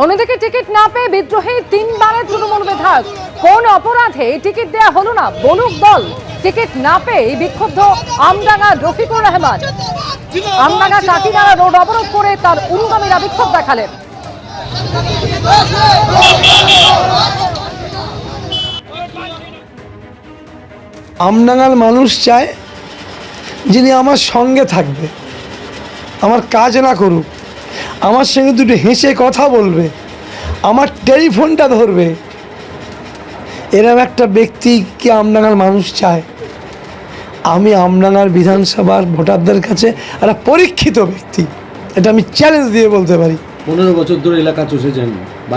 অন্যদিকে টিকিট না পেয়ে বিদ্রোহী তিনবারের তৃণমূল বিধায়ক, কোন অপরাধে টিকিট দেয়া হলো না বলুক দল। টিকিট না পেয়ে বিক্ষুব্ধ আমডাঙ্গা রফিকুর রহমান। আমডাঙ্গা কাকিনাড়া রোড অবরোধ করে তার অনুগামীরা বিক্ষোভ দেখালেন। আমডাঙ্গার মানুষ চায় যিনি আমার সঙ্গে থাকবে, আমার কাজ না করুক, আমার সঙ্গে দুটো হেসে কথা বলবে, আমার টেলিফোনটা ধরবে, এরকম একটা ব্যক্তিকে আমডাঙ্গার মানুষ চায়। আমি আমডাঙ্গার বিধানসভার ভোটারদের কাছে একটা পরীক্ষিত ব্যক্তি, এটা আমি চ্যালেঞ্জ দিয়ে বলতে পারি। 15 বছর ধরে এলাকা চষেছেন,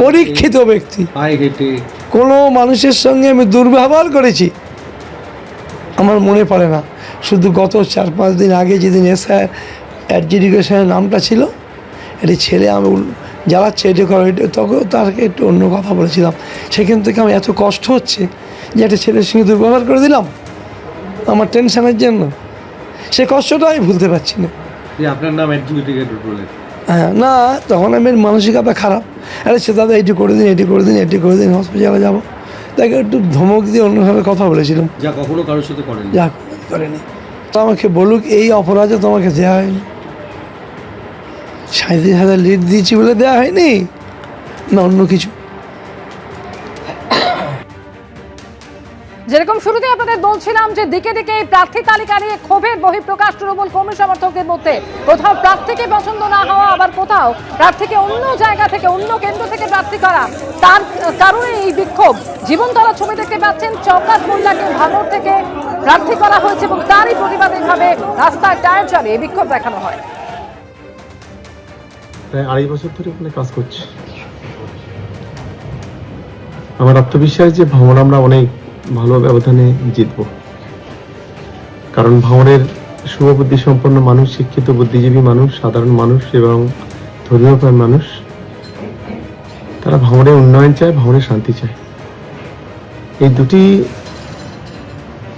পরীক্ষিত ব্যক্তি। পায়ে হেঁটে কোনো মানুষের সঙ্গে আমি দুর্ব্যবহার করেছি আমার মনে পড়ে না। শুধু গত 4-5 দিন আগে যেদিন এসআই অ্যাডজুডিকেশনের নামটা ছিল, এটি ছেলে আমি জ্বালাচ্ছে, এটা করো, এটা, তখন তাকে একটু অন্য কথা বলেছিলাম। সেখান থেকে আমার এত কষ্ট হচ্ছে যে একটা ছেলের সঙ্গে দুর্ব্যবহার করে দিলাম আমার টেনশনের জন্য। সে কষ্টটা আমি ভুলতে পারছি না। আপনার নাম অ্যাডজুডিকেটর বলে? হ্যাঁ, না, তখন আমি মানসিকতা খারাপ। আরে সে দাদা এটি করে দিন, এটি করে দিন, এটি করে দিন, হসপিটালে যাবো। তাকে একটু ধমক দিয়ে অন্যভাবে কথা বলেছিলাম, যা কখনো কারোর সাথে করেন, যা করেনি। তো আমাকে বলুক এই অপরাধে তোমাকে দেওয়া হয়নি, 37,000 লিড দিয়েছি বলে দেওয়া হয়নি, না অন্য কিছু। যেরকম শুরুতে আপনাদের বলছিলাম যে দিকে দিকে প্রার্থী তালিকা নিয়ে ক্ষোভের বহিঃপ্রকাশ তৃণমূল কর্মী সমর্থকদের মধ্যে। কোথাও প্রার্থীকে পছন্দ না হওয়া, আবার কোথাও প্রার্থীকে অন্য জায়গা থেকে, অন্য কেন্দ্র থেকে প্রার্থী করা, তার কারণে এই বিক্ষোভ। জীবনতলা ছবি দেখতে পাচ্ছেন, চৌকাত মোল্লাকে ভাঙড় থেকে প্রার্থী করা হয়েছে এবং তারই প্রতিবাদে ভাবে রাস্তায় টায়ার জ্বালিয়ে বিক্ষোভ দেখানো হয়। প্রায় 2.5 বছর ধরে ওখানে কাজ করছি। আমার আত্মবিশ্বাস যে ভাঙড় আমরা অনেক ভালো ব্যবধানে জিতব, কারণ ভাঙড়ের শুভবুদ্ধি সম্পন্ন মানুষ, শিক্ষিত বুদ্ধিজীবী মানুষ, সাধারণ মানুষ এবং ধর্মীয়প্রাণ মানুষ, তারা ভাঙড়ের উন্নয়ন চায়, ভাঙড়ের শান্তি চায়। এই দুটি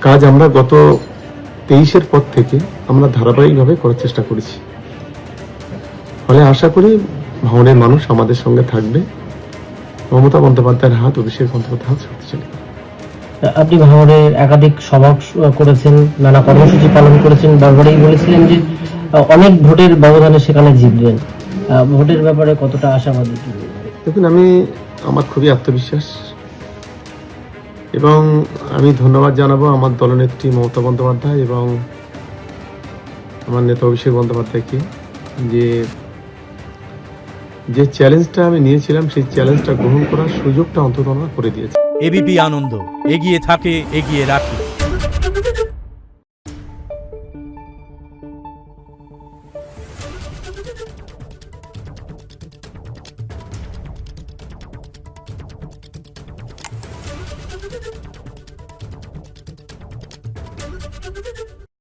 কাজ আমরা গত 23-এর পর থেকে আমরা ধারাবাহিকভাবে করার চেষ্টা করেছি। ফলে আশা করি ভাঙড়ের মানুষ আমাদের সঙ্গে থাকবে। মমতা বন্দ্যোপাধ্যায়ের হাত, অভিষেক বন্দ্যোপাধ্যায়ের হাত শক্তিশালী। আপনি ভাঙড়ে একাধিক সভা করেছেন, নানা কর্মসূচি পালন করেছেন, বারবারই বলেছিলেন যে অনেক ভোটের ব্যবধানে সেখানে জিতবেন। ভোটের ব্যাপারে কতটা আশাবাদী? দেখুন, আমার খুবই আত্মবিশ্বাস এবং আমি ধন্যবাদ জানাবো আমার দলনেত্রী মমতা বন্দ্যোপাধ্যায় এবং আমার নেতা অভিষেক বন্দ্যোপাধ্যায়কে, যে চ্যালেঞ্জটা আমি নিয়েছিলাম সেই চ্যালেঞ্জটা গ্রহণ করার সুযোগটা অন্তত আমরা করে দিয়েছে। এবিপি আনন্দ, এগিয়ে থাকে, এগিয়ে রাখে।